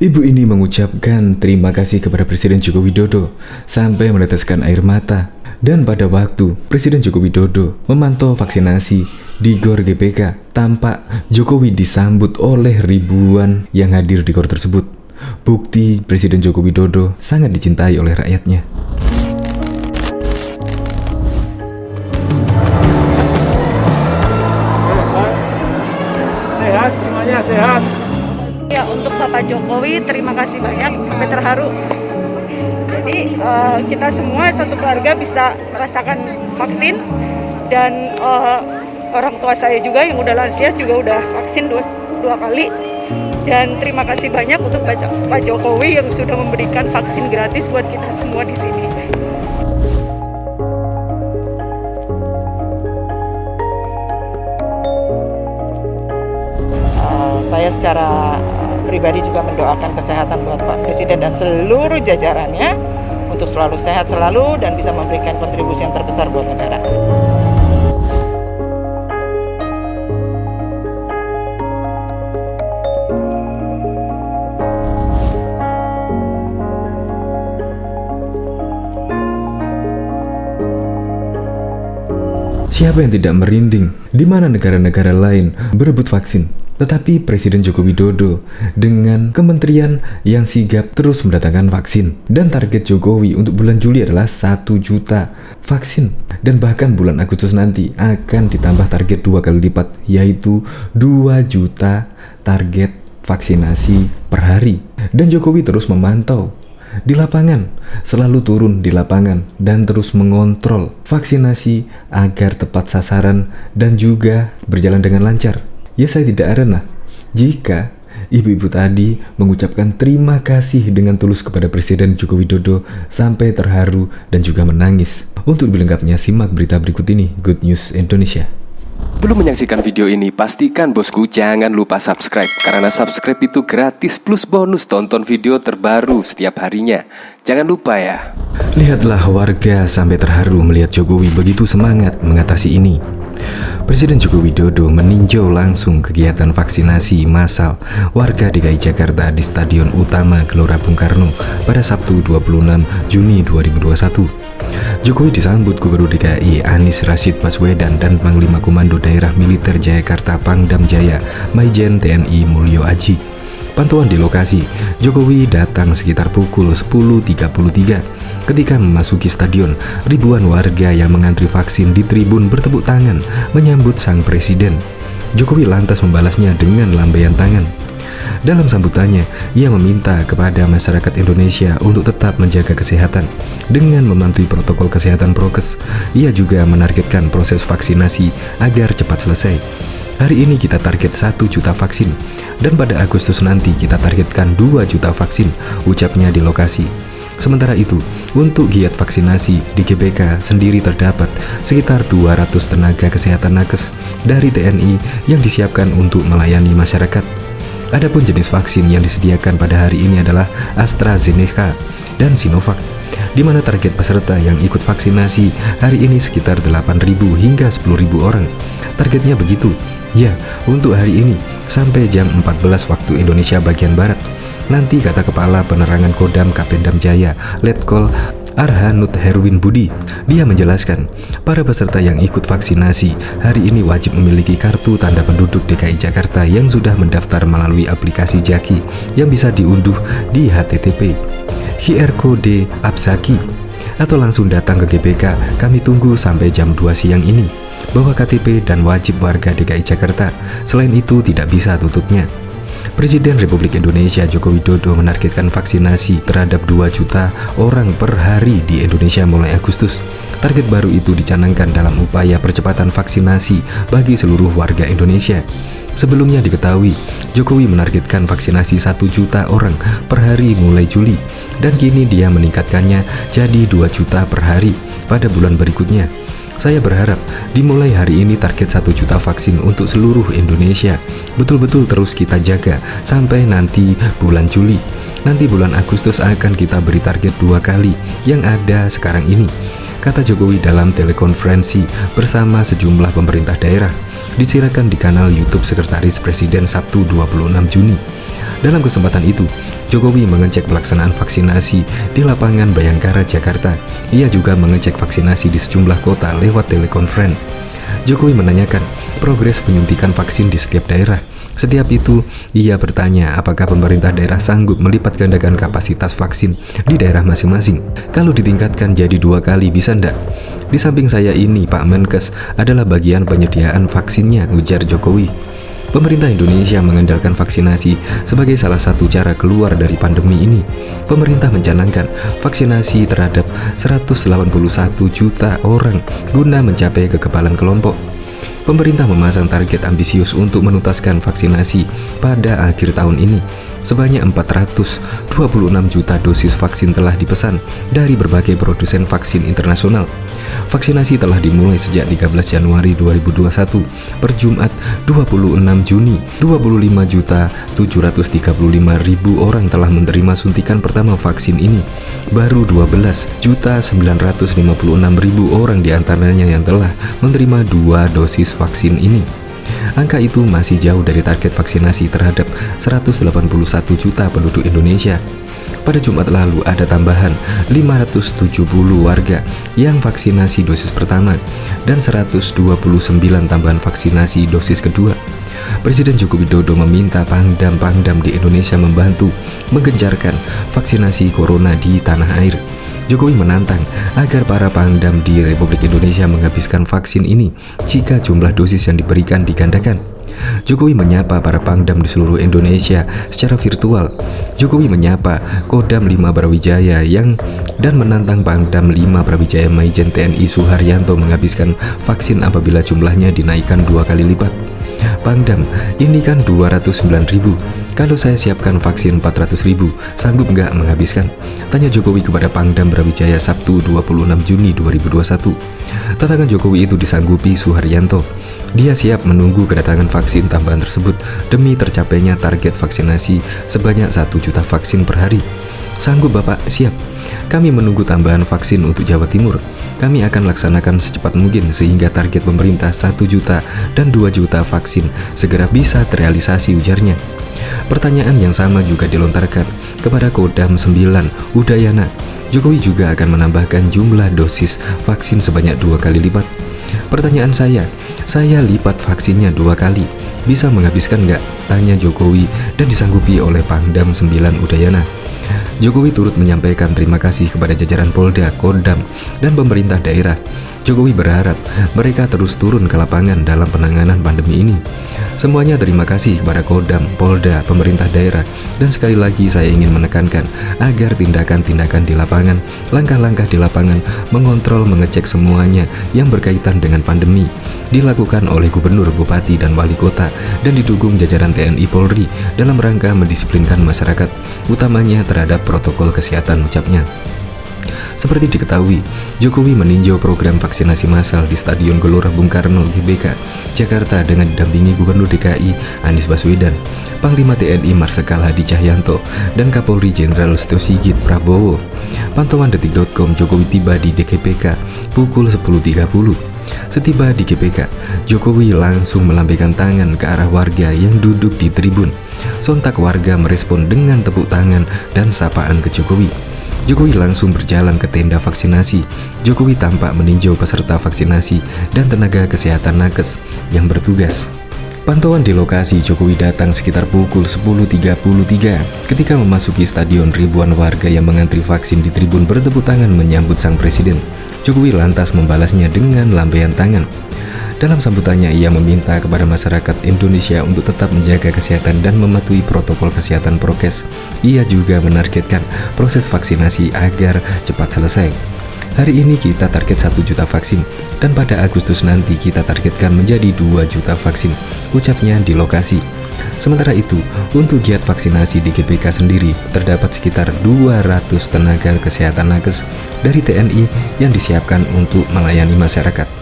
Ibu ini mengucapkan terima kasih kepada Presiden Joko Widodo sampai meneteskan air mata. Dan pada waktu Presiden Joko Widodo memantau vaksinasi di GOR GBK, tampak Jokowi disambut oleh ribuan yang hadir di GOR tersebut. Bukti Presiden Joko Widodo sangat dicintai oleh rakyatnya. Sehat, semuanya sehat. Ya, untuk Bapak Jokowi terima kasih banyak, sampai terharu. Jadi kita semua satu keluarga bisa merasakan vaksin, dan orang tua saya juga yang udah lansia juga udah vaksin dua kali. Dan terima kasih banyak untuk Pak Jokowi yang sudah memberikan vaksin gratis buat kita semua di sini. Saya secara pribadi juga mendoakan kesehatan buat Pak Presiden dan seluruh jajarannya untuk selalu sehat selalu dan bisa memberikan kontribusi yang terbesar buat negara. Siapa yang tidak merinding di mana negara-negara lain berebut vaksin? Tetapi Presiden Joko Widodo dengan kementerian yang sigap terus mendatangkan vaksin. Dan target Jokowi untuk bulan Juli adalah 1 juta vaksin. Dan bahkan bulan Agustus nanti akan ditambah target 2 kali lipat, yaitu 2 juta target vaksinasi per hari. Dan Jokowi terus memantau di lapangan, selalu turun di lapangan dan terus mengontrol vaksinasi agar tepat sasaran dan juga berjalan dengan lancar. Ya, saya tidak heran lah jika ibu-ibu tadi mengucapkan terima kasih dengan tulus kepada Presiden Joko Widodo sampai terharu dan juga menangis. Untuk lebih lengkapnya simak berita berikut ini, Good News Indonesia. Belum menyaksikan video ini, pastikan bosku jangan lupa subscribe, karena subscribe itu gratis plus bonus tonton video terbaru setiap harinya. Jangan lupa ya. Lihatlah warga sampai terharu melihat Jokowi begitu semangat mengatasi ini. Presiden Joko Widodo meninjau langsung kegiatan vaksinasi massal warga DKI Jakarta di Stadion Utama Gelora Bung Karno pada Sabtu 26 Juni 2021. Jokowi disambut Gubernur DKI Anies Rashid Baswedan dan Panglima Komando Daerah Militer Jayakarta Pangdam Jaya Maijen TNI Mulyo Aji. Pantauan di lokasi, Jokowi datang sekitar pukul 10.33. Ketika memasuki stadion, ribuan warga yang mengantri vaksin di tribun bertepuk tangan menyambut sang presiden. Jokowi lantas membalasnya dengan lambaian tangan. Dalam sambutannya, ia meminta kepada masyarakat Indonesia untuk tetap menjaga kesehatan dengan mematuhi protokol kesehatan prokes. Ia juga menargetkan proses vaksinasi agar cepat selesai. Hari ini kita target 1 juta vaksin, dan pada Agustus nanti kita targetkan 2 juta vaksin, ucapnya di lokasi. Sementara itu, untuk giat vaksinasi di GBK sendiri terdapat sekitar 200 tenaga kesehatan nakes dari TNI yang disiapkan untuk melayani masyarakat. Adapun jenis vaksin yang disediakan pada hari ini adalah AstraZeneca dan Sinovac, di mana target peserta yang ikut vaksinasi hari ini sekitar 8.000 hingga 10.000 orang. Targetnya begitu. Ya, untuk hari ini sampai jam 14 waktu Indonesia bagian Barat. Nanti kata Kepala Penerangan Kodam Kapendam Jaya, Letkol Arhanut Herwin Budi, dia menjelaskan, para peserta yang ikut vaksinasi hari ini wajib memiliki kartu tanda penduduk DKI Jakarta yang sudah mendaftar melalui aplikasi Jaki yang bisa diunduh di HTTP QR Code Absaki, atau langsung datang ke GBK. Kami tunggu sampai jam 2 siang ini. Bawa KTP dan wajib warga DKI Jakarta. Selain itu tidak bisa tutupnya. Presiden Republik Indonesia Joko Widodo menargetkan vaksinasi terhadap 2 juta orang per hari di Indonesia mulai Agustus. Target baru itu dicanangkan dalam upaya percepatan vaksinasi bagi seluruh warga Indonesia. Sebelumnya diketahui, Jokowi menargetkan vaksinasi 1 juta orang per hari mulai Juli, dan kini dia meningkatkannya jadi 2 juta per hari pada bulan berikutnya. Saya berharap dimulai hari ini target 1 juta vaksin untuk seluruh Indonesia betul-betul terus kita jaga sampai nanti bulan Juli. Nanti bulan Agustus akan kita beri target 2 kali yang ada sekarang ini, kata Jokowi dalam telekonferensi bersama sejumlah pemerintah daerah, disiarkan di kanal YouTube Sekretaris Presiden Sabtu 26 Juni. Dalam kesempatan itu, Jokowi mengecek pelaksanaan vaksinasi di lapangan Bayangkara, Jakarta. Ia juga mengecek vaksinasi di sejumlah kota lewat telekonferensi. Jokowi menanyakan progres penyuntikan vaksin di setiap daerah. Setiap itu, ia bertanya apakah pemerintah daerah sanggup melipat gandakan kapasitas vaksin di daerah masing-masing. Kalau ditingkatkan jadi 2 kali bisa ndak? Di samping saya ini, Pak Menkes adalah bagian penyediaan vaksinnya, ujar Jokowi. Pemerintah Indonesia mengandalkan vaksinasi sebagai salah satu cara keluar dari pandemi ini. Pemerintah mencanangkan vaksinasi terhadap 181 juta orang guna mencapai kekebalan kelompok. Pemerintah memasang target ambisius untuk menuntaskan vaksinasi pada akhir tahun ini. Sebanyak 426 juta dosis vaksin telah dipesan dari berbagai produsen vaksin internasional. Vaksinasi telah dimulai sejak 13 Januari 2021 per Jumat 26 Juni. 25.735.000 orang telah menerima suntikan pertama vaksin ini. Baru 12.956.000 orang diantaranya yang telah menerima 2 dosis vaksin ini. Angka itu masih jauh dari target vaksinasi terhadap 181 juta penduduk Indonesia. Pada Jumat lalu ada tambahan 570 warga yang vaksinasi dosis pertama dan 129 tambahan vaksinasi dosis kedua. Presiden Joko Widodo meminta pangdam-pangdam di Indonesia membantu menggencarkan vaksinasi corona di tanah air. Jokowi menantang agar para pangdam di Republik Indonesia menghabiskan vaksin ini jika jumlah dosis yang diberikan digandakan. Jokowi menyapa para pangdam di seluruh Indonesia secara virtual. Jokowi menyapa Kodam 5 Brawijaya dan menantang Pangdam 5 Brawijaya Maijen TNI Suharyanto menghabiskan vaksin apabila jumlahnya dinaikkan 2 kali lipat. Pangdam, ini kan 209.000. Kalau saya siapkan vaksin 400.000, sanggup nggak menghabiskan? Tanya Jokowi kepada Pangdam Brawijaya Sabtu 26 Juni 2021. Tantangan Jokowi itu disanggupi Suharyanto. Dia siap menunggu kedatangan vaksin tambahan tersebut demi tercapainya target vaksinasi sebanyak 1 juta vaksin per hari. Sanggup Bapak? Siap. Kami menunggu tambahan vaksin untuk Jawa Timur. Kami akan laksanakan secepat mungkin sehingga target pemerintah 1 juta dan 2 juta vaksin segera bisa terrealisasi, ujarnya. Pertanyaan yang sama juga dilontarkan kepada Kodam 9 Udayana. Jokowi juga akan menambahkan jumlah dosis vaksin sebanyak 2 kali lipat. Pertanyaan saya lipat vaksinnya 2 kali, bisa menghabiskan nggak? Tanya Jokowi dan disanggupi oleh Pangdam 9 Udayana. Jokowi turut menyampaikan terima kasih kepada jajaran Polda, Kodam, dan pemerintah daerah. Jokowi berharap mereka terus turun ke lapangan dalam penanganan pandemi ini. Semuanya terima kasih kepada Kodam, Polda, pemerintah daerah, dan sekali lagi saya ingin menekankan agar tindakan-tindakan di lapangan, langkah-langkah di lapangan, mengontrol, mengecek semuanya yang berkaitan dengan pandemi dilakukan oleh gubernur, bupati, dan wali kota, dan didukung jajaran TNI Polri dalam rangka mendisiplinkan masyarakat, utamanya terhadap protokol kesehatan, ucapnya. Seperti diketahui, Jokowi meninjau program vaksinasi massal di Stadion Gelora Bung Karno GBK, Jakarta dengan didampingi Gubernur DKI Anies Baswedan, Panglima TNI Marsikal Hadi Cahyanto, dan Kapolri Jenderal Listio Sigit Prabowo. Pantauan detik.com, Jokowi tiba di DGBK pukul 10.30. Setiba di GBK, Jokowi langsung melambaikan tangan ke arah warga yang duduk di tribun. Sontak warga merespon dengan tepuk tangan dan sapaan ke Jokowi. Jokowi langsung berjalan ke tenda vaksinasi. Jokowi tampak meninjau peserta vaksinasi dan tenaga kesehatan nakes yang bertugas. Pantauan di lokasi, Jokowi datang sekitar pukul 10.33. Ketika memasuki stadion, ribuan warga yang mengantri vaksin di tribun bertepuk tangan menyambut sang presiden. Jokowi lantas membalasnya dengan lambaian tangan. Dalam sambutannya, ia meminta kepada masyarakat Indonesia untuk tetap menjaga kesehatan dan mematuhi protokol kesehatan prokes. Ia juga menargetkan proses vaksinasi agar cepat selesai. Hari ini kita target 1 juta vaksin, dan pada Agustus nanti kita targetkan menjadi 2 juta vaksin, ucapnya di lokasi. Sementara itu, untuk giat vaksinasi di GBK sendiri, terdapat sekitar 200 tenaga kesehatan nakes dari TNI yang disiapkan untuk melayani masyarakat.